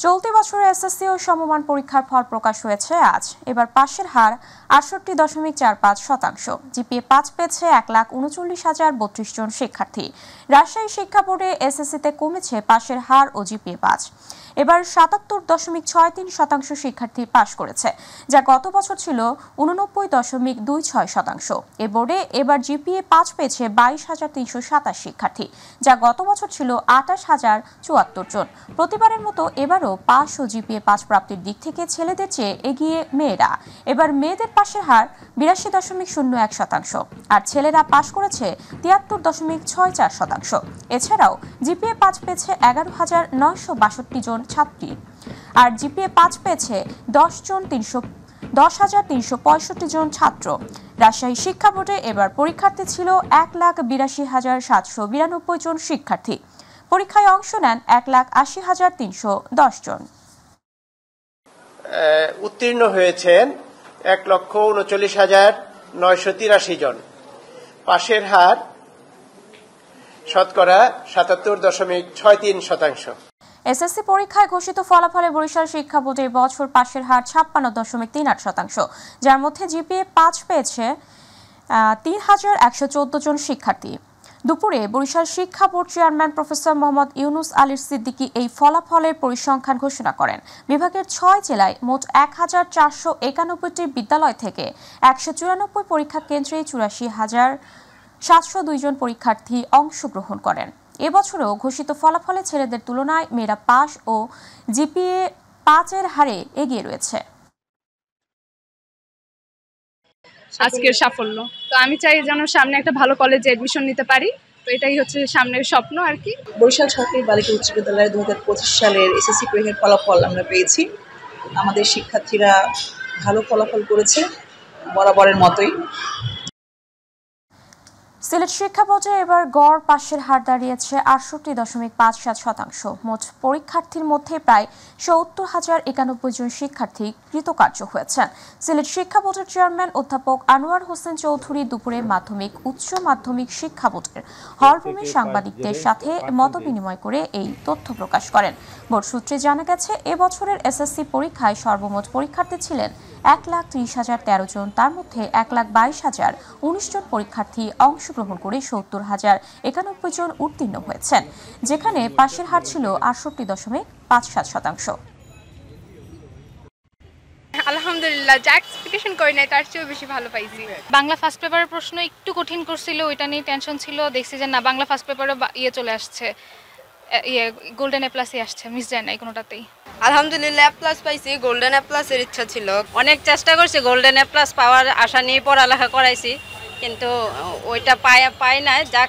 চলতি বছরে এসএসসি ও সমমান পরীক্ষার ফল প্রকাশ হয়েছে আজ। এবার পাশের হার ৬৮.৪৫%। জিপিএ ৫ পেয়েছে ১,৩৯,০৩২ জন শিক্ষার্থী। রাজশাহী শিক্ষা বোর্ডে এসএসসিতে কমেছে পাশের হার ও জিপিএ ৫। এবার ৭৭.৬৩% শিক্ষার্থী পাশ করেছে, যা গত বছর ছিল ৮৯.২৬%। এ বোর্ডে এবার জিপিএ ৫ পেয়েছে ২২,৩২৭ শিক্ষার্থী, যা গত বছর ছিল ২৮,০৭৪ জন। প্রতিবারের মতো এবারও পাস ও জিপিএ ৫ প্রাপ্তির দিক থেকে ছেলেদের চেয়ে এগিয়ে মেয়েরা। এবার মেয়েদের পাশের হার ৮২.০১%, আর ছেলেরা পাশ করেছে ৭৩.৬৪%। এছাড়াও জিপিএ ৫ পেয়েছে ১১,৯৬২ জন ছাত্রী, আর জিপিএ ৫ পেয়েছে ১০,৩৬৫ জন ছাত্র। রাজশাহী শিক্ষা বোর্ডে এবার পরীক্ষার্থী ছিল ১,৮২,৭৯২ জন শিক্ষার্থী। পরীক্ষায় অংশ নেন ১,৮০,৩১০ জন। উত্তীর্ণ হয়েছেন ১,৩৯,৯৮৩ জন। পাশের হার শতকরা ৭৭.৬৩%। এসএসসি পরীক্ষায় ঘোষিত ফলাফলে বরিশাল শিক্ষা বোর্ডে বছর পাশের হার ৫৬.৩৮%, যার মধ্যে জিপিএ ৫ পেয়েছে ৩,১১৪ জন শিক্ষার্থী। দুপুরে বরিশাল শিক্ষা board chairman professor Mohammad Yunus আলীর সিদ্দিকী এই ফলাফলের পরিসংখ্যান ঘোষণা করেন। বিভাগের ৬ জেলায় মোট ১,৪৯১টি বিদ্যালয় থেকে ১৯৪ পরীক্ষা কেন্দ্রে ৮৪,৭০২ জন পরীক্ষার্থী অংশগ্রহণ করেন। এবছরও ঘোষিত ফলাফলে ছেলেদের তুলনায় মেয়েরা পাস ও জিপিএ ৫-এর হারে এগিয়ে রয়েছে। আজকের সাফল্য তো আমি চাই যেন সামনে একটা ভালো কলেজে এডমিশন নিতে পারি, তো এটাই হচ্ছে সামনের স্বপ্ন আর কি। বরিশাল সরকারি বালিকা উচ্চ বিদ্যালয়ের ২০২৫ সালের এসএসসি পরীক্ষার ফলাফল আমরা পেয়েছি। আমাদের শিক্ষার্থীরা ভালো ফলাফল করেছে বরাবরের মতোই। সিলেট শিক্ষা বোর্ডে এবার গড় পাশের হার দাঁড়িয়েছে ৬৮.৫৭%। মোট পরীক্ষার্থীর মধ্যে প্রায় ৭০,০৯১ জন শিক্ষার্থী কৃতকার্য হয়েছেন। সিলেট শিক্ষা বোর্ডের চেয়ারম্যান অধ্যাপক আনোয়ার হোসেন চৌধুরী দুপুরে মাধ্যমিক উচ্চ মাধ্যমিক শিক্ষা বোর্ডের হলরুমে সাংবাদিকদের সাথে মতবিনিময় করে এই তথ্য প্রকাশ করেন। বোর্ড সূত্রে জানা গেছে, এবছরের এসএসসি পরীক্ষায় সর্বমোট পরীক্ষার্থী ছিলেন ১,৩০,০১৩ জন। তার মধ্যে ১,২২,০১৯ জন পরীক্ষার্থী অংশগ্রহণ করে ৭০,০৯১ জন উত্তীর্ণ হয়েছেন, যেখানে পাশের হার ছিল ৬৮.৫৭%। আলহামদুলিল্লাহ, যা এক্সপেকটেশন করি নাই তার চেয়েও বেশি ভালো পাইছি। বাংলা ফার্স্ট পেপারের প্রশ্ন একটু কঠিন করছিল, ওইটা নিয়ে টেনশন ছিল। দেখছি যে না, বাংলা ফার্স্ট পেপারে চলে আসছে, গোল্ডেন এ প্লাসই আসছে, মিস যায় নাই কোনোটাতেই। আলহামদুলিল্লাহ এ প্লাস পাইছি। গোল্ডেন এ প্লাসের ইচ্ছা ছিল, অনেক চেষ্টা করছি গোল্ডেন এ প্লাস পাওয়ার আশা নিয়ে পড়ালেখা করাইছি, কিন্তু ওইটা পাই নাই। যা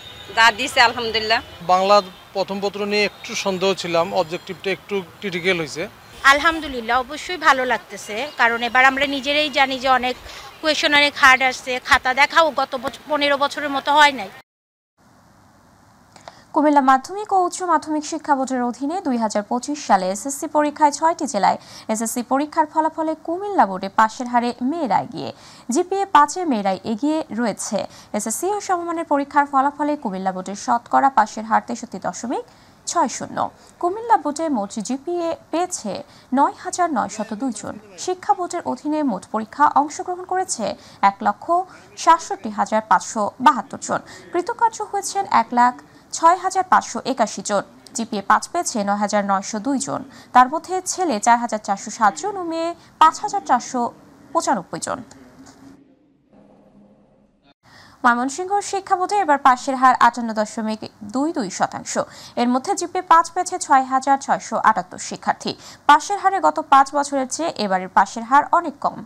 দিছে আলহামদুলিল্লাহ। বাংলার প্রথম পত্র নিয়ে একটু সন্দেহ ছিলাম, অবজেক্টিভটা একটু ক্রিটিক্যাল হয়েছে। আলহামদুলিল্লাহ অবশ্যই ভালো লাগতেছে, কারণ এবার আমরা নিজেরাই জানি যে অনেক কোয়েশন অনেক হার্ড আসছে। খাতা দেখাও গত 15 বছরের মতো হয় নাই। কুমিল্লা মাধ্যমিক ও উচ্চ মাধ্যমিক শিক্ষা বোর্ডের অধীনে ২০২৫ সালে এসএসসি পরীক্ষায় ৬টি জেলায় এসএসসি পরীক্ষার ফলাফলে কুমিল্লা বোর্ডে পাশের হারে মেয়েরা এগিয়ে, জিপিএ ৫-এ মেয়েরাই এগিয়ে রয়েছে। এসএসসি ও সমমানের পরীক্ষার ফলাফলে কুমিল্লা বোর্ডের শতকরা পাশের হার ৬৩.৬০। কুমিল্লা বোর্ডে মোট জিপিএ পেয়েছে ৯,৯০২ জন। শিক্ষা বোর্ডের অধীনে মোট পরীক্ষা অংশগ্রহণ করেছে ১,৬৭,৫৭২ জন। কৃতকার্য হয়েছেন ১,০৬,৫৮১ জন। জিপিএ ৫ পেয়েছে ৯,৯০২ জন। তার মধ্যে ছেলে ৪,৪০৭ জন ও মেয়ে ৫,৪৯৫ জন। ময়মনসিংহ শিক্ষা বোর্ডে এবার পাশের হার ৫৮.২২%। এর মধ্যে জিপিএ ৫ পেয়েছে ৬,৬৭৮ শিক্ষার্থী। পাশের হারে গত ৫ বছরের চেয়ে এবারের পাশের হার অনেক কম।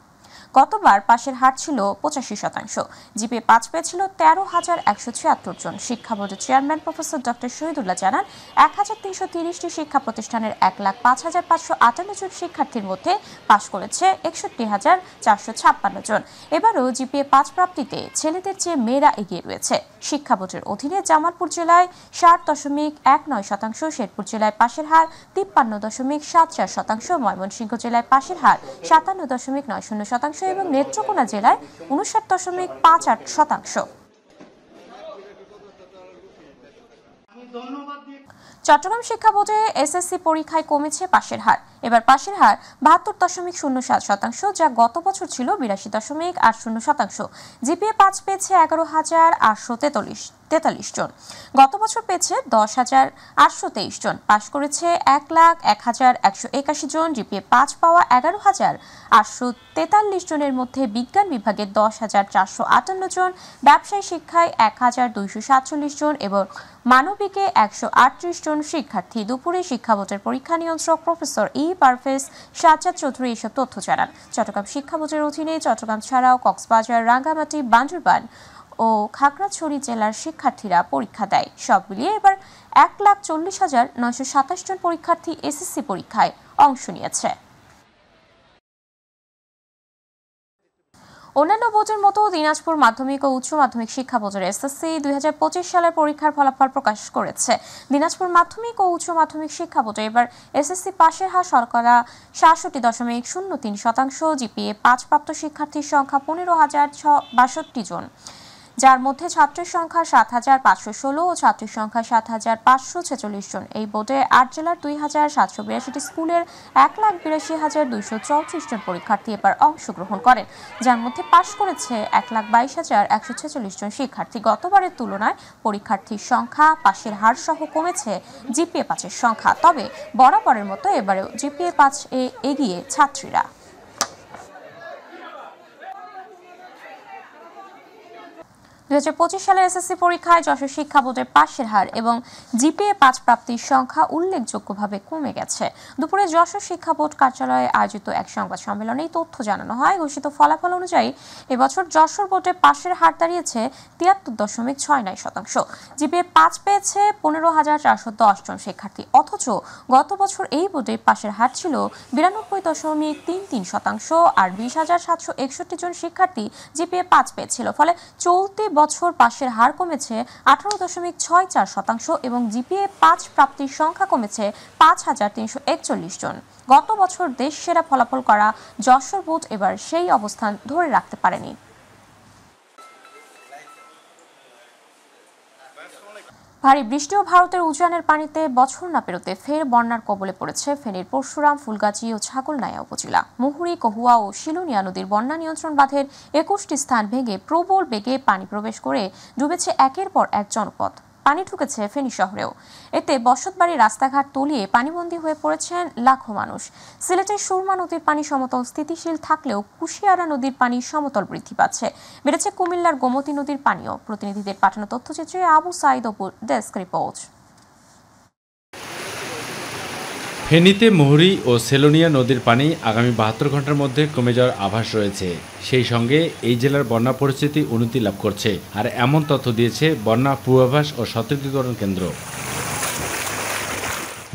গতবার পাশের হার ছিল ৮৫%। জিপিএ ৫ পেয়েছিল ১৩,১৭৬ জন। শিক্ষা বোর্ডের চেয়ারম্যান প্রফেসর ডক্টর শহীদুল্লাহ জানান, ১,৩৩০টি শিক্ষা প্রতিষ্ঠানের ১,০৫,৫৫৮ জন শিক্ষার্থীর মধ্যে পাশ করেছে ৬১,৪৫৬ জন। এবারও জিপিএ ৫ প্রাপ্তিতে ছেলেদের চেয়ে মেয়েরা এগিয়ে রয়েছে। শিক্ষা বোর্ডের অধীনে জামালপুর জেলায় ৬০.১৯%, শেরপুর জেলায় পাশের হার ৫৩.৭৪%, ময়মনসিংহ জেলায় পাশের হার ৫৭.৯০% এবং নেত্রকোনা জেলায় ৫৯.৫৮%। চট্টগ্রাম শিক্ষা বোর্ডে এসএসসি পরীক্ষায় কমেছে পাশের হার। এবার পাশের হার ৭২.০৭%, যা গত বছর ছিল ৮২.৮০%। জিপিএ ৫ পেয়েছে ১১,৮৪৩ জন, গত বছর পেয়েছে ১০,৮২৩ জন। পাশ করেছে ১,০১,১৮১ জন। জিপিএ ৫ পাওয়া ১১,৮৪৩ জনের মধ্যে বিজ্ঞান বিভাগে ১০,৪৫৮ জন, ব্যবসায় শিক্ষায় ১,২৪৭ জন এবং মানবিকে ১৩৮ জন শিক্ষার্থী। দুপুরে শিক্ষা বোর্ডের পরীক্ষা নিয়ন্ত্রক প্রফেসর পারভেজ সাজ্জাদ চৌধুরী এসব তথ্য জানান। চট্টগ্রাম শিক্ষা বোর্ডের অধীনে চট্টগ্রাম ছাড়াও কক্সবাজার, রাঙ্গামাটি, বান্দরবান ও খাগড়াছড়ি জেলার শিক্ষার্থীরা পরীক্ষা দেয়। সব মিলিয়ে এবার ১,৪০,৯২৭ জন পরীক্ষার্থী এসএসসি পরীক্ষায় অংশ নিয়েছে। অন্যান্য বোর্ডের মতো দিনাজপুর মাধ্যমিক ও উচ্চ মাধ্যমিক শিক্ষা বোর্ডের এসএসসি ২০২৫ সালের পরীক্ষার ফলাফল প্রকাশ করেছে। দিনাজপুর মাধ্যমিক ও উচ্চ মাধ্যমিক শিক্ষা বোর্ডে এবার এসএসসি পাশের হার শতকরা ৬৭.০৩%। জিপিএ ৫ প্রাপ্ত শিক্ষার্থীর সংখ্যা ১৫,০৬২ জন, যার মধ্যে ছাত্রের সংখ্যা ৭,৫১৬ ও ছাত্রীর সংখ্যা ৭,৫৪৬ জন। এই বোর্ডে ৮ জেলার ২,৭৮২টি স্কুলের ১,৮২,২৩৪ জন পরীক্ষার্থী এবার অংশগ্রহণ করেন, যার মধ্যে পাশ করেছে ১,২২,১৪৬ জন শিক্ষার্থী। গতবারের তুলনায় পরীক্ষার্থীর সংখ্যা, পাশের হার সহ কমেছে জিপিএ ৫-এর সংখ্যা। তবে বরাবরের মতো এবারেও জিপিএ ৫-এ এগিয়ে ছাত্রীরা। ২০২৫ সালের এসএসসি পরীক্ষায় যশোর শিক্ষা বোর্ডের পাশের হার এবং জিপিএ ৫ প্রাপ্তির সংখ্যা উল্লেখযোগ্যভাবে কমে গেছে। দুপুরে যশোর শিক্ষা বোর্ড কার্যালয়ে আয়োজিত এক সংবাদ সম্মেলনে এই তথ্য জানানো হয়। ঘোষিত ফলাফল অনুযায়ী এবছর যশোর বোর্ডে পাশের হার দাঁড়িয়েছে ৭৩.৬৯%। জিপিএ ৫ পেয়েছে ১৫,৪১০ জন শিক্ষার্থী। অথচ গত বছর এই বোর্ডে পাশের হার ছিল ৯২.৩৩%, আর ২০,৭৬১ জন শিক্ষার্থী জিপিএ ৫ পেয়েছিল। ফলে চলতি বছর পাশের হার কমেছে ১৮.৬৪% এবং জিপিএ ৫ প্রাপ্তির সংখ্যা কমেছে ৫,৩৪১ জন। গত বছর দেশ সেরা ফলাফল করা যশোর বোর্ড এবার সেই অবস্থান ধরে রাখতে পারেনি। ভারী বৃষ্টি ও ভারতের উজানের পানিতে বছর না পেরোতে ফের বন্যার কবলে পড়েছে ফেনীর পরশুরাম, ফুলগাজী ও ছাগলনাইয়া উপজেলা। মুহুরী, কহুয়া ও শিলুনিয়া নদীর বন্যা নিয়ন্ত্রণ বাঁধের ২১টি স্থান ভেঙে প্রবল বেগে পানি প্রবেশ করে ডুবেছে একের পর এক জনপদ। পানি ঢুকেছে ফেনী শহরেও। এতে বসতবাড়ি, রাস্তাঘাট তলিয়ে পানিবন্দী হয়ে পড়েছেন লাখো মানুষ। সিলেটের সুরমা নদীর পানি সমতল স্থিতিশীল থাকলেও কুশিয়ারা নদীর পানি সমতল বৃদ্ধি পাচ্ছে। বেড়েছে কুমিল্লার গোমতী নদীর পানিও। প্রতিনিধিদের পাঠানো তথ্যচিত্রে আবু সাইদ অপুর ডেস্ক রিপোর্ট। ফেনীতে মুহুরী ও সেলোনিয়া নদীর পানি আগামী ৭২ ঘন্টার মধ্যে কমে যাওয়ার আভাস রয়েছে। সেই সঙ্গে এই জেলার বন্যা পরিস্থিতি উন্নতি লাভ করছে, আর এমন তথ্য দিয়েছে বন্যা পূর্বাভাস ও সতর্কীকরণ কেন্দ্র।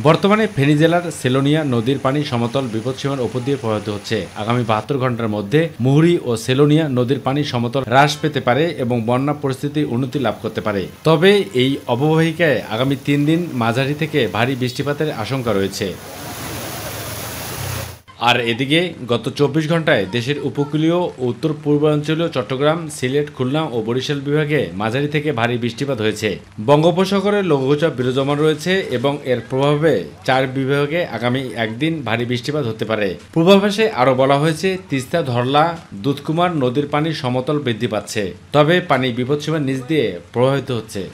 বর্তমানে ফেনী জেলার সেলোনিয়া নদীর পানি সমতল বিপদসীমার উপর দিয়ে প্রবাহিত হচ্ছে। আগামী ৭২ ঘন্টার মধ্যে মুহুরী ও সেলোনিয়া নদীর পানি সমতল হ্রাস পেতে পারে এবং বন্যা পরিস্থিতি উন্নতি লাভ করতে পারে। তবে এই অববাহিকায় আগামী ৩ দিন মাঝারি থেকে ভারী বৃষ্টিপাতের আশঙ্কা রয়েছে। আর এদিকে গত ২৪ ঘন্টায় দেশের উপকূলীয় ও উত্তর পূর্বাঞ্চলীয় চট্টগ্রাম, সিলেট, খুলনা ও বরিশাল বিভাগে মাঝারি থেকে ভারী বৃষ্টিপাত হয়েছে। বঙ্গোপসাগরে লঘুচাপ বিরাজমান রয়েছে এবং এর প্রভাবে ৪ বিভাগে আগামী একদিন ভারী বৃষ্টিপাত হতে পারে। পূর্বাভাসে আরও বলা হয়েছে, তিস্তা, ধরলা, দুধকুমার নদীর পানি সমতল বৃদ্ধি পাচ্ছে, তবে পানি বিপদসীমার নিচ দিয়ে প্রবাহিত হচ্ছে।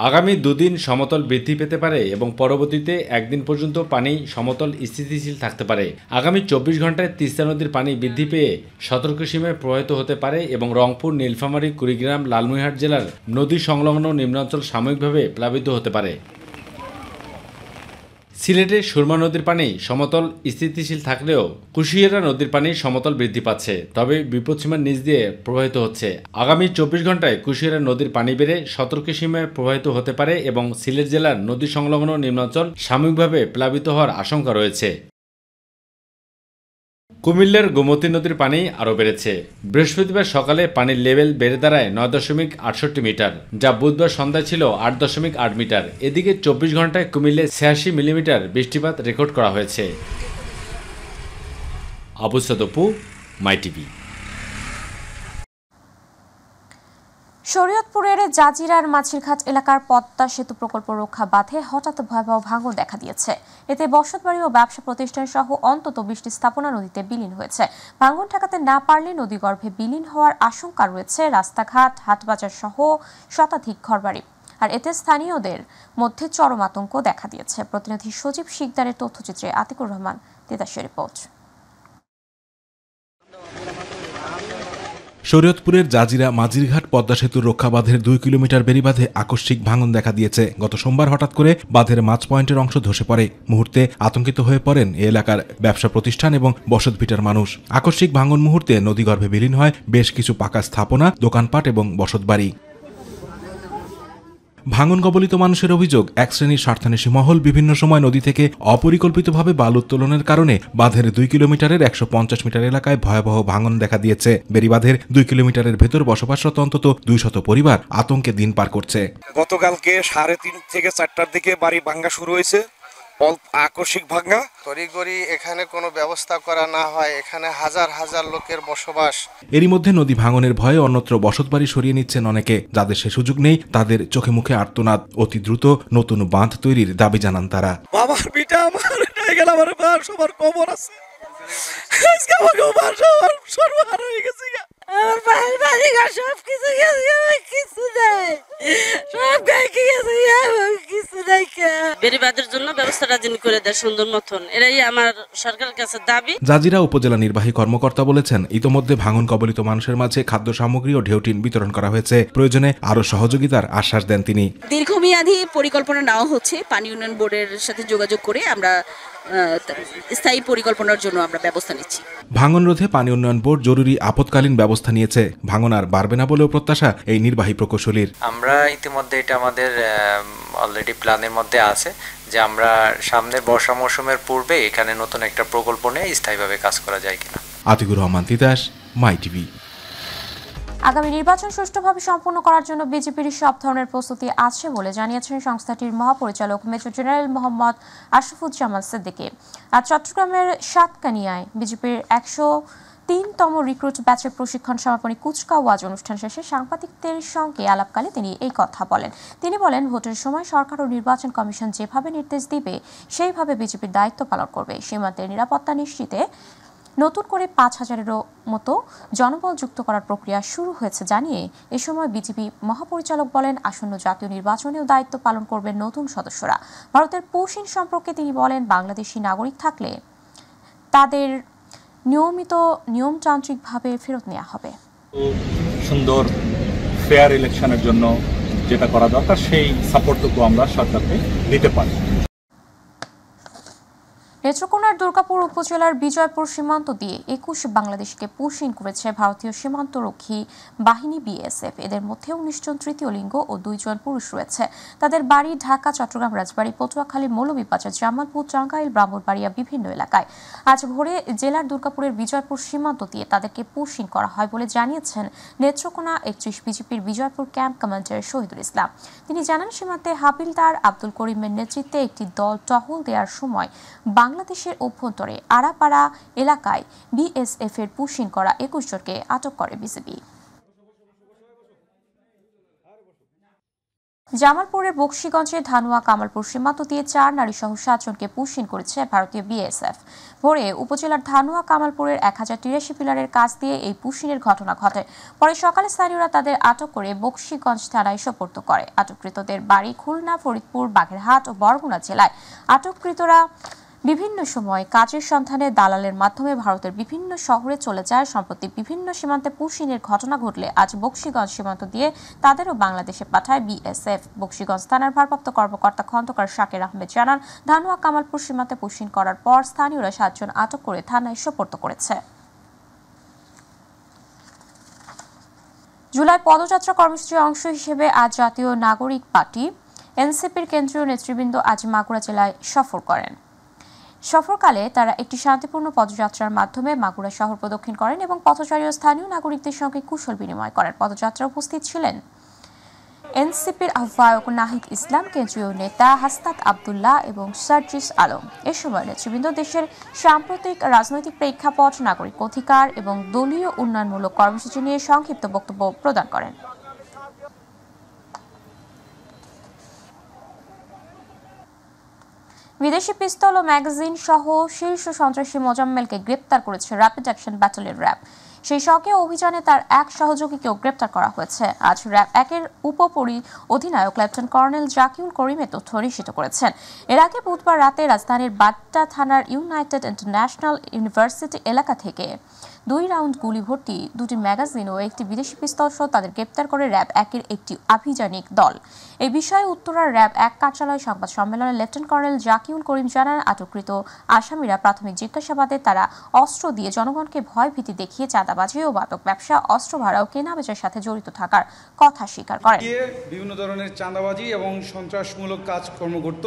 আগামী ২ দিন সমতল বৃদ্ধি পেতে পারে এবং পরবর্তীতে একদিন পর্যন্ত পানি সমতল স্থিতিশীল থাকতে পারে। আগামী ২৪ ঘন্টায় তিস্তা নদীর পানি বৃদ্ধি পেয়ে সতর্ক সীমায় প্রবাহিত হতে পারে এবং রংপুর, নীলফামারী, কুড়িগ্রাম, লালমনিরহাট জেলার নদী সংলগ্ন নিম্নাঞ্চল সাময়িকভাবে প্লাবিত হতে পারে। সিলেটে সুরমা নদীর পানি সমতল স্থিতিশীল থাকলেও কুশিয়ারা নদীর পানি সমতল বৃদ্ধি পাচ্ছে, তবে বিপদসীমার নিচ দিয়ে প্রবাহিত হচ্ছে। আগামী ২৪ ঘন্টায় কুশিয়ারা নদীর পানি বেড়ে সতর্ক সীমায় প্রবাহিত হতে পারে এবং সিলেট জেলার নদী সংলগ্ন নিম্নাঞ্চল সাময়িকভাবে প্লাবিত হওয়ার আশঙ্কা রয়েছে। কুমিল্লার গোমতী নদীর পানি আরও বেড়েছে। বৃহস্পতিবার সকালে পানির লেভেল বেড়ে দাঁড়ায় ৯.৬৮ মিটার, যা বুধবার সন্ধ্যায় ছিল ৮.৮ মিটার। এদিকে ২৪ ঘন্টায় কুমিল্লায় ৮৬ মিলিমিটার বৃষ্টিপাত রেকর্ড করা হয়েছে। আবু সাইদ অপু, মাই টিভি। শরীয়তপুরের জাজিরার মাছিরঘাট এলাকার পদ্মা সেতু প্রকল্প রক্ষা বাঁধে হঠাৎ ভয়াবহ ভাঙন দেখা দিয়েছে। এতে বসতবাড়ি ও ব্যবসা প্রতিষ্ঠান সহ অন্তত 20টি স্থাপনা নদীতে বিলীন হয়েছে। ভাঙন ঠেকাতে না পারলে নদীগর্ভে বিলীন হওয়ার আশঙ্কা রয়েছে রাস্তাঘাট, হাটবাজার সহ শতাধিক ঘরবাড়ি। আর এতে স্থানীয়দের মধ্যে চরম আতঙ্ক দেখা দিয়েছে। প্রতিনিধি সজীব শিকদারের তথ্যচিত্রে আতিকুর রহমান তিতাসের রিপোর্ট। শরীয়তপুরের জাজিরা মাঝিরঘাট পদ্মা সেতুর রক্ষা বাঁধের 2 কিলোমিটার বেড়িবাঁধে আকস্মিক ভাঙন দেখা দিয়েছে। গত সোমবার হঠাৎ করে বাঁধের মাঝ পয়েন্টের অংশ ধসে পড়ে। মুহূর্তে আতঙ্কিত হয়ে পড়েন এ এলাকার ব্যবসা প্রতিষ্ঠান এবং বসতভিটার মানুষ। আকস্মিক ভাঙন মুহূর্তে নদীগর্ভে বিলীন হয় বেশ কিছু পাকা স্থাপনা, দোকানপাট এবং বসতবাড়ি। ভাঙন কবলিত মানুষের অভিযোগ, এক শ্রেণীর স্বার্থান্বেষী মহল বিভিন্ন সময় নদী থেকে অপরিকল্পিতভাবে বালু উত্তোলনের কারণে বাঁধের 2 কিলোমিটারের 150 মিটার এলাকায় ভয়াবহ ভাঙন দেখা দিয়েছে। বেড়িবাঁধের 2 কিলোমিটারের ভেতর বসবাসরত অন্তত 200 পরিবার আতঙ্কে দিন পার করছে। গতকালকে 3:30 থেকে 4টার দিকে বাড়ি ভাঙা শুরু হয়েছে, আকস্মিক ভাঙা। তড়িঘড়ি এখানে কোনো ব্যবস্থা করা না হয়, এখানে হাজার হাজার লোকের বসবাস। এরই মধ্যে নদী ভাঙনের ভয়ে অন্যত্র বসতবাড়ি সরিয়ে নিচ্ছেন অনেকে। যাদের সে সুযোগ নেই তাদের চোখে মুখে আর্তনাদ। অতি দ্রুত নতুন বাঁধ তৈরির দাবি জানান তারা। বাবার পিতা আমার সবার কবর আছে, সর্বহারা হয়ে গেছে। আমার ভাইয়ের বাড়ি ঘর সব কিছু গেছে, কিছু নাই, সব গাইকে গেছে, কিছু নাই। বেড়িবাঁধের জন্য ব্যবস্থাটা যিনি করে দেয় সুন্দর মতন, এটাই আমার সরকারের কাছে দাবি। জাজিরা উপজেলা নির্বাহী কর্মকর্তা বলেছেন, ইতোমধ্যে ভাঙন কবলিত মানুষের মাঝে খাদ্য সামগ্রী ও ঢেউটিন বিতরণ করা হয়েছে। প্রয়োজনে আরো সহযোগিতার আশ্বাস দেন তিনি। দীর্ঘমেয়াদী পরিকল্পনা নেওয়া হচ্ছে, পানি উন্নয়ন বোর্ডের সাথে যোগাযোগ করে আমরা স্থায়ী পরিকল্পনার জন্য আমরা ব্যবস্থা নিচ্ছি। ভাঙন রোধে পানি উন্নয়ন বোর্ড জরুরি আপৎকালীন ব্যবস্থা নিয়েছে। ভাঙন আর বাড়বে না বলেও প্রত্যাশা এই নির্বাহী প্রকৌশলীর। আমরা ইতিমধ্যে এটা আমাদের অলরেডি প্ল্যানের মধ্যে আছে যে আমরা সামনের বর্ষা মৌসুমের পূর্বে এখানে নতুন একটা প্রকল্প নিয়ে স্থায়ীভাবে কাজ করা যায় কিনা। আতিকুর রহমান তিতাস, মাই টিভি। আগামী নির্বাচন সুষ্ঠুভাবে সম্পন্ন করার জন্য বিজেপির সব ধরনের প্রস্তুতি আছে বলে জানিয়েছেন সংস্থাটির মহাপরিচালক মেজর জেনারেল মোহাম্মদ আশরাফুজ্জামান সিদ্দিকী। আজ চট্টগ্রামের সাতকানিয়ায় বিজেপির 103তম রিক্রুট ব্যাচের প্রশিক্ষণ সমাপনী কুচকাওয়াজ অনুষ্ঠান শেষে সাংবাদিকদের সঙ্গে আলাপকালে তিনি এই কথা বলেন। তিনি বলেন, ভোটের সময় সরকার ও নির্বাচন কমিশন যেভাবে নির্দেশ দিবে সেইভাবে বিজেপির দায়িত্ব পালন করবে। সীমান্তের নিরাপত্তা নিশ্চিতে নতুন করে 5000-এরও মতো জনবল যুক্ত করার প্রক্রিয়া শুরু হয়েছে জানিয়ে এ সময় বিজেপি মহাপরিচালক বলেন, আসন্ন জাতীয় নির্বাচনেও দায়িত্ব পালন করবেন নতুন সদস্যরা। ভারতের পৌষিন সম্পর্কে তিনি বলেন, বাংলাদেশি নাগরিক থাকলে তাদের নিয়মিত নিয়মতান্ত্রিকভাবে ফেরত নেওয়া হবে। সুন্দর ফেয়ার ইলেকশনের জন্য যেটা করা দরকার সেই সাপোর্টটুকু আমরা সরকারকে দিতে পারি। নেত্রকোনার দুর্গাপুর উপজেলার বিজয়পুর সীমান্ত দিয়ে 21 বাংলাদেশিকে পুশ ইন করেছে ভারতীয় সীমান্তরক্ষী বাহিনী বিএসএফ। এদের মধ্যে 19 জন তৃতীয় লিঙ্গ ও 2 জন পুরুষ রয়েছে। তাদের বাড়ি ঢাকা, চট্টগ্রাম, রাজবাড়ী, পটুয়াখালী, মৌলভীবাজার, জামালপুর, টাঙ্গাইল, ব্রাহ্মণবাড়িয়া বিভিন্ন এলাকায়। আজ ভোরে জেলার দুর্গাপুরের বিজয়পুর সীমান্ত দিয়ে তাদেরকে পুশ ইন করা হয় বলে জানিয়েছেন নেত্রকোনা 31 বিজেপির বিজয়পুর ক্যাম্প কমান্ডার শহীদুল ইসলাম। তিনি জানান, সীমান্তে হাবিলদার আব্দুল করিমের নেতৃত্বে একটি দল টহল দেওয়ার সময় বাংলাদেশের অভ্যন্তরে আড়াপাড়া এলাকায় বিএসএফ এর পুশিং করা 21 জনকে আটক করে বিজিবি। জামালপুরের বকশীগঞ্জে ধানুয়া কামালপুর সীমান্ত দিয়ে 4 নারী সহ 7 জনকে পুশিং করেছে ভারতীয় বিএসএফ। ভোরে উপজেলার ধানুয়া কামালপুরের 1083 পিলারের কাছ দিয়ে এই পুশিংয়ের ঘটনা ঘটে। পরে সকালে স্থানীয়রা তাদের আটক করে বকশীগঞ্জ থানায় সোপর্দ করে। আটককৃতদের বাড়ি খুলনা, ফরিদপুর, বাগেরহাট ও বরগুনা জেলায়। আটককৃতরা বিভিন্ন সময় কাজের সন্ধানে দালালের মাধ্যমে ভারতের বিভিন্ন শহরে চলে যায়। সম্প্রতি বিভিন্ন সীমান্তে পুশিংয়ের ঘটনা ঘটলে আজ বকশীগঞ্জ সীমান্ত দিয়ে তাদেরও বাংলাদেশে পাঠায় বিএসএফ। বকশীগঞ্জ থানার ভারপ্রাপ্ত কর্মকর্তা খন্দকার শাকির আহমেদ জানান, ধানুয়া কামালপুর সীমান্তে পুশিং করার পর স্থানীয়রা 7 জন আটক করে থানায় সোপর্দ করেছে। জুলাই পদযাত্রা কর্মসূচির অংশ হিসেবে আজ জাতীয় নাগরিক পার্টি এনসিপির কেন্দ্রীয় নেতৃবৃন্দ আজ মাগুরা জেলায় সফর করেন। সফরকালে তারা একটি শান্তিপূর্ণ পদযাত্রার মাধ্যমে মাগুরা শহর প্রদক্ষিণ করেন এবং পথচারী ও স্থানীয় নাগরিকদের সঙ্গে কুশল বিনিময় করেন। পদযাত্রা উপস্থিত ছিলেন এনসিপির আহ্বায়ক নাহিদ ইসলাম, কেন্দ্রীয় নেতা হাসনাত আবদুল্লাহ এবং সার্জিস আলম। এ সময় নেতৃবৃন্দ দেশের সাম্প্রতিক রাজনৈতিক প্রেক্ষাপট, নাগরিক অধিকার এবং দলীয় উন্নয়নমূলক কর্মসূচি নিয়ে সংক্ষিপ্ত বক্তব্য প্রদান করেন। বিদেশি পিস্তল ও ম্যাগাজিন সহ শীর্ষ সন্ত্রাসী মোজাম্মেলকে গ্রেপ্তার করেছে র্যাপিড অ্যাকশন ব্যাটালিয়ন র্যাব। সেই সঙ্গে অভিযানে তার এক সহযোগীকেও গ্রেপ্তার করা হয়েছে। আজ র্যাব 1-এর অধিনায়ক লেফটেন্যান্ট কর্নেল জাকিউল করিম এ তথ্য নিশ্চিত করেছেন। এর আগে বুধবার রাতে রাজধানীর বাড্ডা থানার ইউনাইটেড ইন্টারন্যাশনাল ইউনিভার্সিটি এলাকা থেকে 2 রাউন্ড গুলি ভর্তি 2টি ম্যাগাজিন ও একটি বিদেশি পিস্তল সহ তাদের গ্রেপ্তার করে র্যাব 1-এর একটি আভিযানিক দল। এই বিষয়ে উত্তরার র্যাব 1 কার্যালয় সংবাদ সম্মেলনে লেফটেন্যান্ট কর্নেল জাকিউল করিম জানান, আটককৃত আসামিরা প্রাথমিক জিজ্ঞাসাবাদে তারা অস্ত্র দিয়ে জনগণকে ভয়ভীতি দেখিয়ে চাঁদাবাজি ও মাদক ব্যবসা, অস্ত্র ভাড়া ও কেনাবেচার সাথে জড়িত থাকার কথা স্বীকার করেন। বিভিন্ন ধরনের চাঁদাবাজি এবং সন্ত্রাসমূলক কাজকর্ম করত।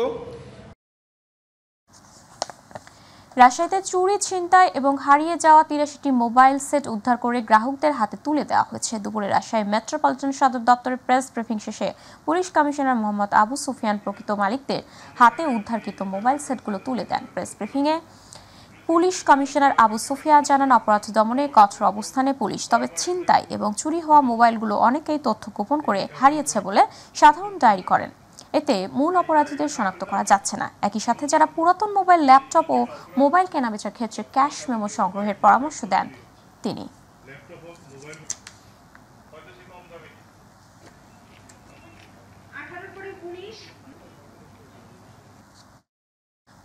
রাজশাহীতে চুরি, ছিনতাই এবং হারিয়ে যাওয়া 83টি মোবাইল সেট উদ্ধার করে গ্রাহকদের হাতে তুলে দেওয়া হয়েছে। দুপুরে রাজশাহী মেট্রোপলিটন সদর দপ্তরে প্রেস ব্রিফিং শেষে পুলিশ কমিশনার মোহাম্মদ আবু সুফিয়ান প্রকৃত মালিকদের হাতে উদ্ধারকৃত মোবাইল সেটগুলো তুলে দেন। প্রেস ব্রিফিংয়ে পুলিশ কমিশনার আবু সুফিয়ান জানান, অপরাধ দমনে কঠোর অবস্থানে পুলিশ, তবে ছিনতাই এবং চুরি হওয়া মোবাইলগুলো অনেকেই তথ্য গোপন করে হারিয়েছে বলে সাধারণ ডায়েরি করেন। এতে মূল অপরাধীদের শনাক্ত করা যাচ্ছে না। একই সাথে যারা পুরাতন মোবাইল, ল্যাপটপ ও মোবাইল কেনাবেচার ক্ষেত্রে ক্যাশ মেমো সংগ্রহের পরামর্শ দেন তিনি।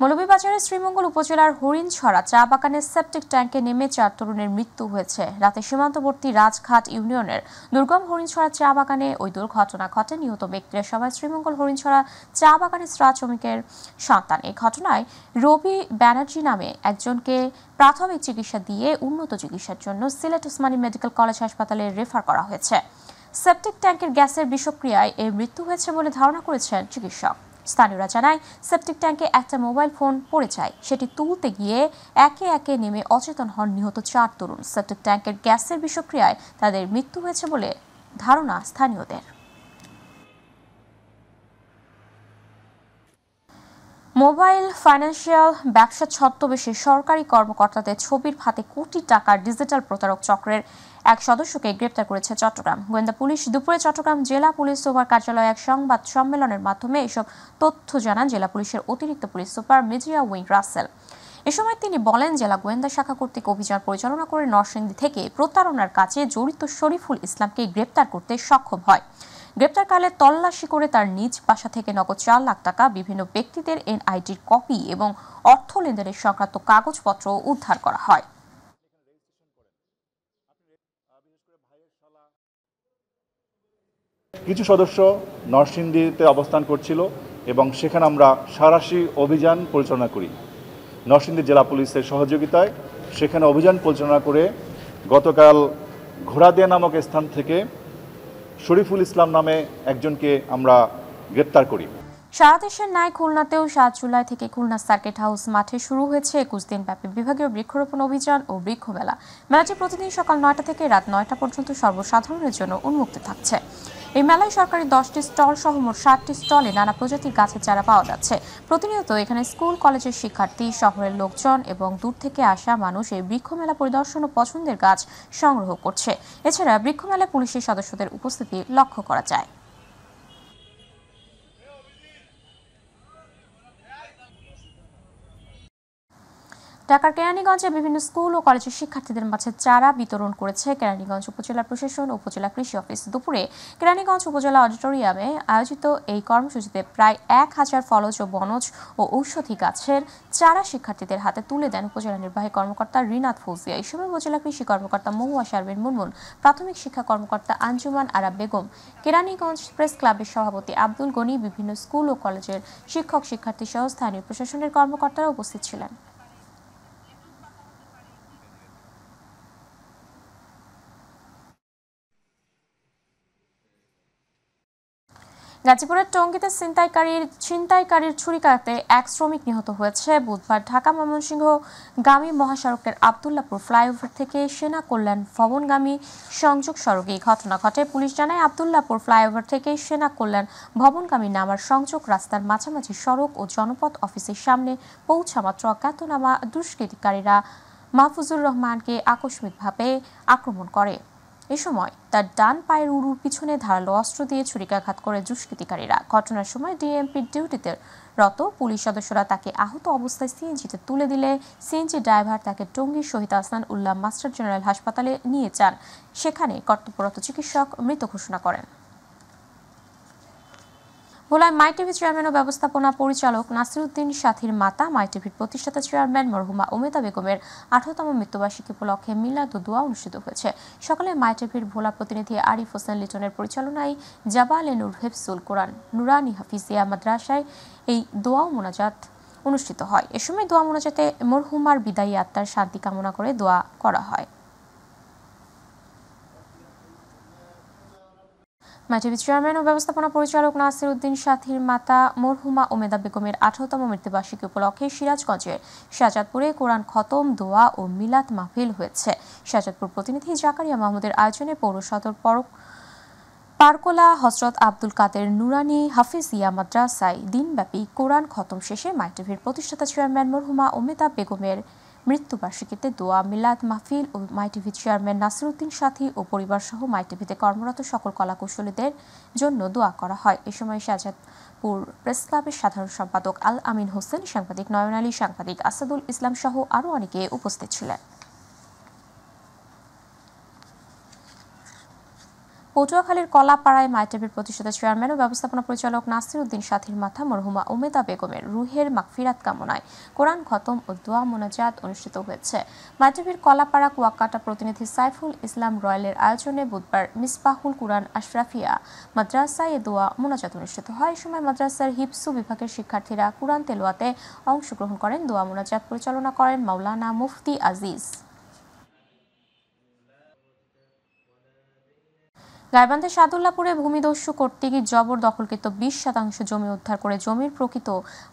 মৌলভীবাজারের শ্রীমঙ্গল উপজেলার হরিণছড়া চা বাগানের সেপটিক ট্যাঙ্কে নেমে 4 তরুণের মৃত্যু হয়েছে। রাতে সীমান্তবর্তী রাজঘাট ইউনিয়নের দুর্গম হরিণছড়া চা বাগানে ওই দুর্ঘটনা ঘটে। নিহত ব্যক্তিরা সবাই শ্রীমঙ্গল হরিণছড়া চা বাগানের শ্রমিকের সন্তান। এই ঘটনায় রবি ব্যানার্জি নামে একজনকে প্রাথমিক চিকিৎসা দিয়ে উন্নত চিকিৎসার জন্য সিলেট ওসমানী মেডিকেল কলেজ হাসপাতালে রেফার করা হয়েছে। সেপটিক ট্যাঙ্কের গ্যাসের বিষক্রিয়ায় এই মৃত্যু হয়েছে বলে ধারণা করেছেন চিকিৎসক। স্থানীয়রা জানায়, সেপটিক ট্যাঙ্কে একটা মোবাইল ফোন পড়ে যায়। সেটি তুলতে গিয়ে একে একে নেমে অচেতন হন নিহত 4 তরুণ। সেপটিক ট্যাঙ্কের গ্যাসের বিষক্রিয়ায় তাদের মৃত্যু হয়েছে বলে ধারণা স্থানীয়দের। মোবাইল ফাইন্যান্সিয়াল ব্যবসা ছদ্মবেশে সরকারি কর্মকর্তাদের ছবির ফাঁদে কোটি টাকার ডিজিটাল প্রতারক চক্রের এক সদস্যকে গ্রেপ্তার করেছে চট্টগ্রাম গোয়েন্দা পুলিশ। দুপুরে চট্টগ্রাম জেলা পুলিশ সুপার কার্যালয়ে এক সংবাদ সম্মেলনের মাধ্যমে এসব তথ্য জানান জেলা পুলিশের অতিরিক্ত police super media wing Rasel. এ সময় তিনি বলেন, জেলা গোয়েন্দা শাখা কর্তৃক অভিযান পরিচালনা করে নরসিংদী থেকে প্রতারণার কাজে জড়িত শরীফুল ইসলামকে গ্রেপ্তার করতে সক্ষম হয়। গ্রেপ্তারকালে তল্লাশি করে তার নিজ বাসা থেকে নগদ 4 লাখ টাকা, বিভিন্ন ব্যক্তিদের এনআইডির কপি এবং অর্থ লেনদেনের সংক্রান্ত কাগজপত্র উদ্ধার করা হয়। কিছু সদস্য নরসিংদীতে অবস্থান করছিল এবং সেখানে আমরা সাঁড়াশি অভিযান পরিচালনা করি। নরসিংদী জেলা পুলিশের সহযোগিতায় সেখানে অভিযান পরিচালনা করে গতকাল ঘোড়াদিয়া নামক স্থান থেকে শরীফুল ইসলাম নামে একজনকে আমরা গ্রেপ্তার করি। সারা দেশের ন্যায় খুলনাতেও 7 জুলাই থেকে খুলনা সার্কিট হাউস মাঠে শুরু হয়েছে 21 দিন ব্যাপী বিভাগীয় বৃক্ষরোপণ অভিযান ও বৃক্ষ মেলা। মেলাটি প্রতিদিন সকাল 9টা থেকে রাত 9টা পর্যন্ত সর্বসাধারণের জন্য উন্মুক্ত থাকছে। এই মেলায় সরকারি 10টি স্টল সহ মোট 60টি স্টলে নানা প্রজাতির গাছের চারা পাওয়া যাচ্ছে। প্রতিনিয়ত এখানে স্কুল কলেজের শিক্ষার্থী, শহরের লোকজন এবং দূর থেকে আসা মানুষ এই বৃক্ষ মেলা পরিদর্শন ও পছন্দের গাছ সংগ্রহ করছে। এছাড়া বৃক্ষ মেলায় পুলিশের সদস্যদের উপস্থিতি লক্ষ্য করা যায়। ঢাকার কেরানীগঞ্জে বিভিন্ন স্কুল ও কলেজের শিক্ষার্থীদের মাঝে চারা বিতরণ করেছে কেরানীগঞ্জ উপজেলা প্রশাসন ও উপজেলা কৃষি অফিস। দুপুরে কেরানীগঞ্জ উপজেলা অডিটোরিয়ামে আয়োজিত এই কর্মসূচিতে প্রায় 1000 ফলজ ও বনজ ও ঔষধি গাছের চারা শিক্ষার্থীদের হাতে তুলে দেন উপজেলা নির্বাহী কর্মকর্তা রিনাত ফৌজিয়া। এই সময় উপজেলা কৃষি কর্মকর্তা মহুয়া শারমিন মুনমুন, প্রাথমিক শিক্ষা কর্মকর্তা আঞ্জুমান আরা বেগম, কেরানীগঞ্জ প্রেস ক্লাবের সভাপতি আব্দুল গনি, বিভিন্ন স্কুল ও কলেজের শিক্ষক শিক্ষার্থী সহ স্থানীয় প্রশাসনের কর্মকর্তারা উপস্থিত ছিলেন। গাজীপুরের টঙ্গীতে ছিনতাইকারীর ছুরিকাঘাতে এক শ্রমিক নিহত হয়েছে। বুধবার ঢাকা ময়মনসিংহ গামী মহাসড়কের আবদুল্লাপুর ফ্লাইওভার থেকে সেনা কল্যাণ ভবনগামী সংযোগ সড়কে এই ঘটনা ঘটে। পুলিশ জানায়, আবদুল্লাপুর ফ্লাইওভার থেকে সেনা কল্যাণ ভবনগামী নামার সংযোগ রাস্তার মাঝামাঝি সড়ক ও জনপথ অফিসের সামনে পৌঁছামাত্র অজ্ঞাতনামা দুষ্কৃতিকারীরা মাহফুজুর রহমানকে আকস্মিকভাবে আক্রমণ করে। এ সময় তার ডান পায়ের উরুর পিছনে ধারালো অস্ত্র দিয়ে ছুরিকাঘাত করে দুষ্কৃতিকারীরা। ঘটনার সময় ডিএমপির ডিউটিতে রত পুলিশ সদস্যরা তাকে আহত অবস্থায় সিএনজিতে তুলে দিলে সিএনজি ড্রাইভার তাকে টঙ্গীর শহীদ আহসান উল্লাহ মাস্টার জেনারেল হাসপাতালে নিয়ে যান। সেখানে কর্তব্যরত চিকিৎসক মৃত ঘোষণা করেন। ভোলায় মাই টিভি চেয়ারম্যান ও ব্যবস্থাপনা পরিচালক নাসিরউদ্দিন সাথীর মাতা মাই টিভির প্রতিষ্ঠাতা চেয়ারম্যান মরহুমা উমেদা বেগমের 18তম মৃত্যুবার্ষিকী উপলক্ষে মিলাদ ও দোয়া অনুষ্ঠিত হয়েছে। সকালে মাই টিভির ভোলা প্রতিনিধি আরিফ হোসেন লিটনের পরিচালনায় জাবালে নূর হেফজুল কোরআন নুরানি হাফিজিয়া মাদ্রাসায় এই দোয়া ও মোনাজাত অনুষ্ঠিত হয়। এ সময় দোয়া মোনাজাতে মরহুমার বিদায়ী আত্মার শান্তি কামনা করে দোয়া করা হয়। মাই টিভি চেয়ারম্যান ও ব্যবস্থাপনা পরিচালক নাসিরউদ্দিন সাথীর মাতা মরহুমা উমেদা বেগমের 18তম মৃত্যুবার্ষিকী উপলক্ষে সিরাজগঞ্জের শাহজাদপুরে কোরআন খতম, দোয়া ও মিলাদ মাহফিল হয়েছে। শাহজাদপুর প্রতিনিধি জাকারিয়া মাহমুদের আয়োজনে পৌর সদর পারকোলা হযরত আব্দুল কাদের নুরানি হাফিজিয়া মাদ্রাসায় দিনব্যাপী কোরআন খতম শেষে মাই টিভির প্রতিষ্ঠাতা চেয়ারম্যান মরহুমা উমেদা বেগমের মৃত্যুবার্ষিকীতে দোয়া, মিলাদ মাহফিল ও মাই টিভি চেয়ারম্যান নাসিরউদ্দিন সাথী ও পরিবার সহ মাই টিভিতে কর্মরত সকল কলাকুশলীদের জন্য দোয়া করা হয়। এ সময় শাহজাদপুর প্রেস ক্লাবের সাধারণ সম্পাদক আল আমিন হোসেন, সাংবাদিক নয়ন আলী, সাংবাদিক আসাদুল ইসলাম সহ আরও অনেকে উপস্থিত ছিলেন। পটুয়াখালীর কলাপাড়ায় মাই টিভির প্রতিষ্ঠাতা চেয়ারম্যান ও ব্যবস্থাপনা পরিচালক নাসিরউদ্দিন সাথীর মাতা মরহুমা উমেদা বেগমের রুহের মাগফিরাত কামনায় কোরআন খতম ও দোয়া মোনাজাত অনুষ্ঠিত হয়েছে। মাই টিভির কলাপাড়া কুয়াকাটা প্রতিনিধি সাইফুল ইসলাম রয়েলের আয়োজনে বুধবার মিসবাহুল কুরআন আশরাফিয়া মাদ্রাসায় দোয়া মোনাজাত অনুষ্ঠিত হয়। এই সময় মাদ্রাসার হিফজু বিভাগের শিক্ষার্থীরা কুরআন তেলাওয়াতে অংশগ্রহণ করেন। দোয়া মোনাজাত পরিচালনা করেন মাওলানা মুফতি আজিজ। গাইবান্ধার সাদুল্লাপুরে ভূমিদস্যু কর্তৃক জবরদখলকৃত 20% জমি উদ্ধার করে জমির প্রকৃত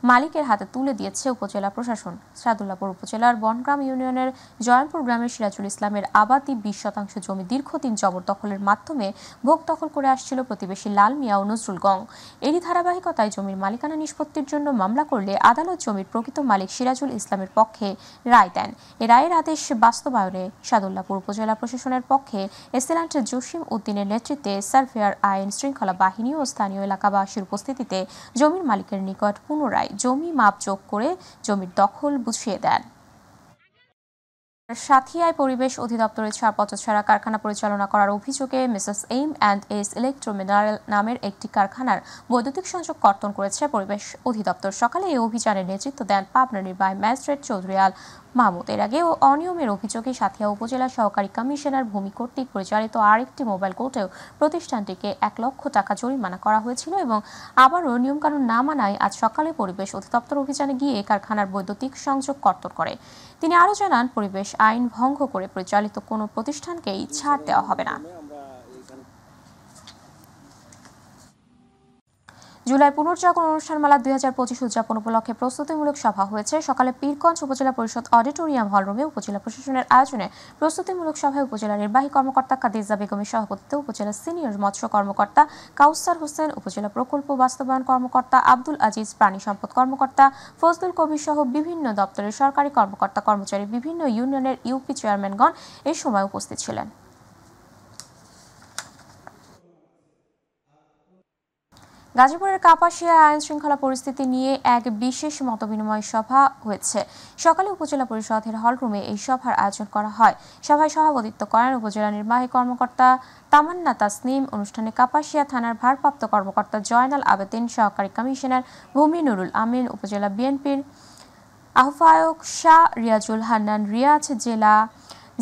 মালিকের হাতে তুলে দিয়েছে উপজেলা প্রশাসন। সাদুল্লাপুর উপজেলার বনগ্রাম ইউনিয়নের জয়নপুর গ্রামের সিরাজুল ইসলামের আবাদি 20% জমি দীর্ঘদিন জবরদখলের মাধ্যমে ভোগ দখল করে আসছিল প্রতিবেশী লাল মিয়া ও নজরুল গং। এরই ধারাবাহিকতায় জমির মালিকানা নিষ্পত্তির জন্য মামলা করলে আদালত জমির প্রকৃত মালিক সিরাজুল ইসলামের পক্ষে রায় দেন। এ রায়ের আদেশ বাস্তবায়নে সাদুল্লাপুর উপজেলা প্রশাসনের পক্ষে এসিল্যান্ট জসিম উদ্দিনের নেতৃত্বে সার্ভেয়ার, আইন শৃঙ্খলা বাহিনী ও স্থানীয় এলাকাবাসীর উপস্থিতিতে জমির মালিকের নিকট পুনরায় জমি মাপজোক করে জমির দখল বুঝিয়ে দেন। সাথিয়ায় পরিবেশ অধিদপ্তরের ছাড়পত্র ছাড়া কারখানা পরিচালনা করার অভিযোগে Mrs M and S electro mineral নামের একটি কারখানার বৈদ্যুতিক সংযোগ কর্তন করেছে পরিবেশ অধিদপ্তর। সকালে এই অভিযানের নেতৃত্ব দেন পাবনা নির্বাহী ম্যাজিস্ট্রেট চৌধুরী আল মাহমুদ। এর আগে অনিয়মের অভিযোগে সাথিয়া উপজেলা সহকারী কমিশনার ভূমি কর্তৃক পরিচালিত আরেকটি মোবাইল কোর্টেও প্রতিষ্ঠানটিকে 1 লক্ষ টাকা জরিমানা করা হয়েছিল এবং আবারও নিয়মকানুন না মানায় আজ সকালে পরিবেশ অধিদপ্তর অভিযানে গিয়ে কারখানার বৈদ্যুতিক সংযোগ কর্তন করে। তিনি আরও জানান, পরিবেশ আইন ভঙ্গ করে পরিচালিত কোনো প্রতিষ্ঠানকেই ছাড় দেওয়া হবে না। জুলাই পুনর্জাগরণ অনুষ্ঠানমালা 2025 উদযাপন উপলক্ষে প্রস্তুতিমূলক সভা হয়েছে। সকালে পীরগঞ্জ উপজেলা পরিষদ অডিটোরিয়াম হলরুমে উপজেলা প্রশাসনের আয়োজনে প্রস্তুতিমূলক সভায় উপজেলা নির্বাহী কর্মকর্তা কাদিজা বেগমের সভাপতিত্বে উপজেলা সিনিয়র মৎস্য কর্মকর্তা কাউসার হোসেন, উপজেলা প্রকল্প বাস্তবায়ন কর্মকর্তা আব্দুল আজিজ, প্রাণী সম্পদ কর্মকর্তা ফজলুল কবির সহ বিভিন্ন দপ্তরের সরকারি কর্মকর্তা কর্মচারী, বিভিন্ন ইউনিয়নের ইউপি চেয়ারম্যানগণ এই সময় উপস্থিত ছিলেন। গাজীপুরের কাপাসিয়ায় আইন শৃঙ্খলা পরিস্থিতি নিয়ে এক বিশেষ মতবিনিময় সভা হয়েছে। সকালে উপজেলা পরিষদের হলরুমে এই সভার আয়োজন করা হয়। সভায় সভাপতিত্ব করেন উপজেলা নির্বাহী কর্মকর্তা তামান্না তাসনিম। অনুষ্ঠানে কাপাসিয়া থানার ভারপ্রাপ্ত কর্মকর্তা জয়নাল আবেদিন, সহকারী কমিশনার ভূমি নুরুল আমিন, উপজেলা বিএনপির আহ্বায়ক শাহ রিয়াজুল হান্নান রিয়াজ, জেলা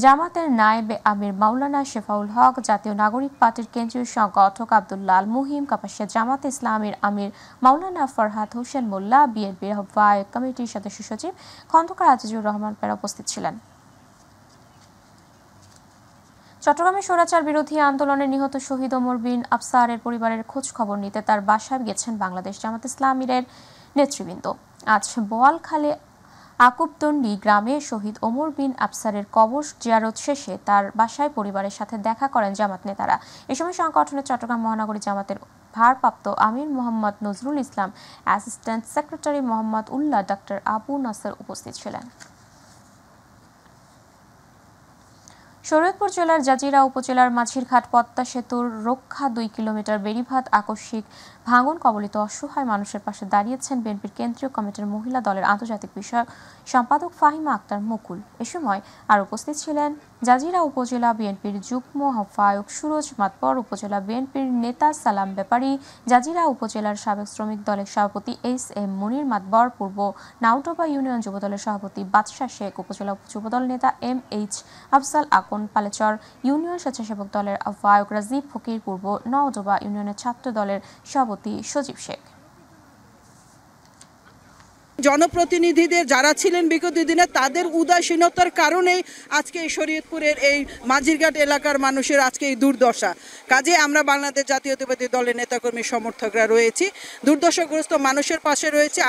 জামাতের নায়েবে আমির মাওলানা শেফাউল হক, জাতীয় নাগরিক পার্টির কেন্দ্রীয় সংগঠক আব্দুল্লাহ আল মুহিম, কাপাসিয়া জামাত ইসলামের আমির মাওলানা ফরহাদ হোসেন মোল্লা, বিএনপির আহ্বায়ক কমিটির সদস্য সচিব খন্দকার আজিজুর রহমান পেরা উপস্থিত ছিলেন। চট্টগ্রামে স্বৈরাচার বিরোধী আন্দোলনে নিহত শহীদ ওমর বিন আফসারের পরিবারের খোঁজ খবর নিতে তার বাসায় গেছেন বাংলাদেশ জামাত ইসলামীর নেতৃবৃন্দ। আজ বোয়ালখালী আকুবদন্ডি গ্রামে শহীদ ওমর বিন আফসারের কবর জিয়ারত শেষে তার বাসায় পরিবারের সাথে দেখা করেন জামাত নেতারা। এ সময় সংগঠনের চট্টগ্রাম মহানগরী জামাতের ভারপ্রাপ্ত আমির মোহাম্মদ নজরুল ইসলাম, অ্যাসিস্ট্যান্ট সেক্রেটারি মোহাম্মদ উল্লাহ, ডক্টর আবু নাসর উপস্থিত ছিলেন। শরীয়তপুর জেলার জাজিরা উপজেলার মাঝিরঘাট পদ্মা সেতুর রক্ষা 2 কিলোমিটার বেড়িবাঁধ আকস্মিক ভাঙন কবলিত অসহায় মানুষের পাশে দাঁড়িয়েছেন বিএনপির কেন্দ্রীয় কমিটির মহিলা দলের আন্তর্জাতিক বিষয়ক সম্পাদক ফাহিমা আক্তার মুকুল। এ সময় আর উপস্থিত ছিলেন জাজিরা উপজেলা বিএনপির যুগ্ম আহ্বায়ক সুরজ মাতবর, উপজেলা বিএনপির নেতা সালাম ব্যাপারী, জাজিরা উপজেলার সাবেক শ্রমিক দলের সভাপতি এস.এম. মুনির মাতবর, পূর্ব নাউডোবা ইউনিয়ন যুবদলের সভাপতি বাদশা শেখ, উপজেলা যুবদল নেতা এম.এইচ. আফজাল আকন, পালেচর ইউনিয়ন স্বেচ্ছাসেবক দলের আহ্বায়ক রাজীব ফকির, পূর্ব নাউডোবা ইউনিয়নের ছাত্র দলের সভাপতি সজীব শেখ। জনপ্রতিনিধিদের যারা ছিলেন বিগত দিনে তাদের উদাসীনতার কারণেই আজকে এই শরীয়তপুরের এই মাঝিরঘাট এলাকার মানুষের আজকে এই দুর্দশা। কাজে আমরা বাংলাদেশ জাতীয়তাবাদী দলের নেতাকর্মী সমর্থকরা রয়েছি, দুর্দশাগ্রস্ত মানুষের পাশে রয়েছে।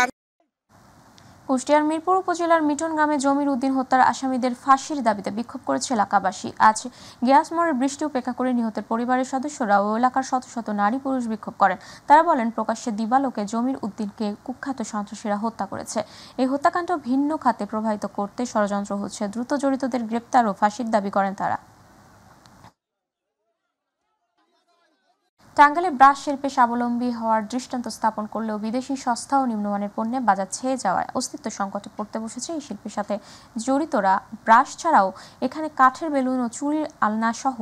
কুষ্টিয়ার মিরপুর উপজেলার মিটন গ্রামে জমির উদ্দিন হত্যার আসামিদের ফাঁসির দাবিতে বিক্ষোভ করেছে এলাকাবাসী। আজ গ্যাসমোড়ের বৃষ্টি উপেক্ষা করে নিহতের পরিবারের সদস্যরা ও এলাকার শত শত নারী পুরুষ বিক্ষোভ করেন। তারা বলেন, প্রকাশ্যে দিবালোকে জমির উদ্দিনকে কুখ্যাত সন্ত্রাসীরা হত্যা করেছে। এই হত্যাকাণ্ড ভিন্ন খাতে প্রভাবিত করতে ষড়যন্ত্র হচ্ছে। দ্রুত জড়িতদের গ্রেপ্তার ও ফাঁসির দাবি করেন তারা। টাঙ্গাইলে ব্রাশ শিল্পে স্বাবলম্বী হওয়ার দৃষ্টান্ত স্থাপন করলেও বিদেশি সস্তা ও নিম্নমানের পণ্যে বাজার ছেয়ে যাওয়ায় অস্তিত্ব সংকটে পড়তে বসেছে এই শিল্পের সাথে জড়িতরা। ব্রাশ ছাড়াও এখানে কাঠের বেলুন ও চুড়ির আলনা সহ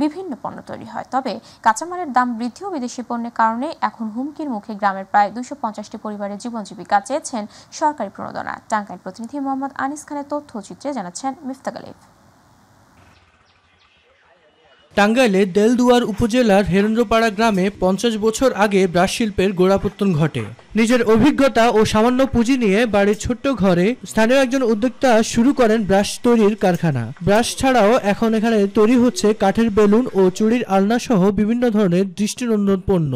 বিভিন্ন পণ্য তৈরি হয়। তবে কাঁচামালের দাম বৃদ্ধি ও বিদেশি পণ্যের কারণে এখন হুমকির মুখে গ্রামের প্রায় 250টি পরিবারের জীবন জীবিকা, চেয়েছেন সরকারি প্রণোদনা। টাঙ্গাইল প্রতিনিধি মোহাম্মদ আনিস খানের তথ্যচিত্রে জানাচ্ছেন মিফতা গালিব। টাঙ্গাইলে দেলদুয়ার উপজেলার হেরেন্দ্রপাড়া গ্রামে 50 বছর আগে ব্রাশ শিল্পের গোড়াপত্তন ঘটে। নিজের অভিজ্ঞতা ও সামান্য পুঁজি নিয়ে বাড়ির ছোট্ট ঘরে স্থানীয় একজন উদ্যোক্তা শুরু করেন ব্রাশ তৈরির কারখানা। ব্রাশ ছাড়াও এখন এখানে তৈরি হচ্ছে কাঠের বেলুন ও চুড়ির আলনা সহ বিভিন্ন ধরনের দৃষ্টিনন্দন পণ্য।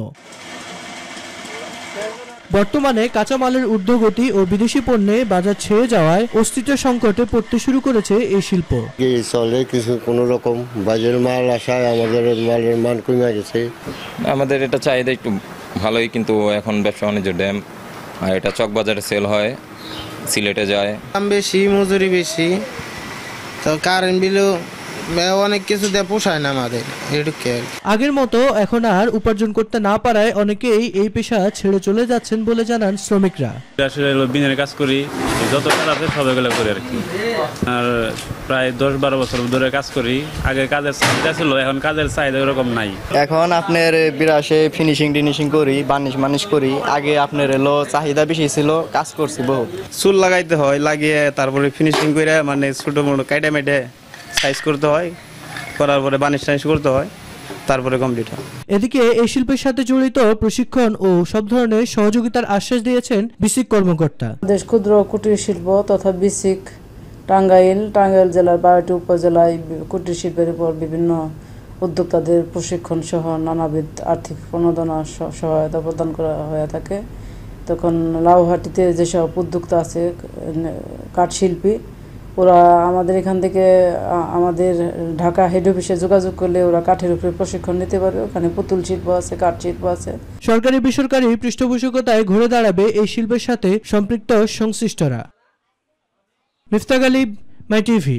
বর্তমানে কাঁচামালের ঊর্ধ্বগতি ও বিদেশি পণ্যে বাজার ছেয়ে যাওয়ায় অস্তিত্ব সংকটে পড়তে শুরু করেছে এই শিল্প। চলে কিছু কোনো রকম বাজার মাল আসায় আমাদের মালের মান কমে গেছে। আমাদের এটা চাহিদা একটু ভালোই, কিন্তু এখন ব্যবসা বাণিজ্য ড্যাম, আর এটা চক বাজারে সেল হয়, সিলেটে যায়। দাম বেশি, মজুরি বেশি, তো কারেন্ট বিলও অনেক কিছু দিয়ে পোষায় না আমাদের। আগের মতো এখন আর উপার্জন করতে না পারায় অনেকেই এই পেশা ছেড়ে চলে যাচ্ছেন বলে জানান শ্রমিকরা। বিনের কাজ করি, যত কাজ আছে সবগুলো করি আর কি। আর প্রায় 10-12 বছর ধরে কাজ করি। আগে কাজের চাহিদা ছিল, এখন কাজের চাহিদা এরকম নাই। এখন আপনার বিরাশে ফিনিশিং করি, বার্নিশ করি। আগে আপনার চাহিদা বেশি ছিল, কাজ করছি বহু। চুল লাগাইতে হয়, লাগিয়ে তারপরে ফিনিশিং করে মানে ছোট মোটো কাইটা মেটে সাইজ করতে হয়, করার পরে বার্নিশ টানিশ করতে হয়, তারপরে কমপ্লিট হয়। এদিকে এই শিল্পের সাথে জড়িত প্রশিক্ষণ ও সব ধরনের সহযোগিতার আশ্বাস দিয়েছেন বিসিক কর্মকর্তা। দেশ ক্ষুদ্র কুটির শিল্প তথা বিসিক টাঙ্গাইল জেলার 12টি উপজেলায় কুটির শিল্পের উপর বিভিন্ন উদ্যোক্তাদের প্রশিক্ষণ সহ নানাবিধ আর্থিক প্রণোদনা সহায়তা প্রদান করা হয়ে থাকে। তখন লাউহাটিতে যেসব উদ্যোক্তা আছে কাঠশিল্পী, ওরা আমাদের এখান থেকে আমাদের ঢাকা হেড অফিসে যোগাযোগ করলে ওরা কাঠের উপরে প্রশিক্ষণ নিতে পারবে। ওখানে পুতুল শিল্প আছে, কাঠ শিল্প আছে। সরকারি বেসরকারি পৃষ্ঠপোষকতায় ঘুরে দাঁড়াবে এই শিল্পের সাথে সম্পৃক্ত সংশ্লিষ্টরা। মিফতা গালিব, মাই টিভি।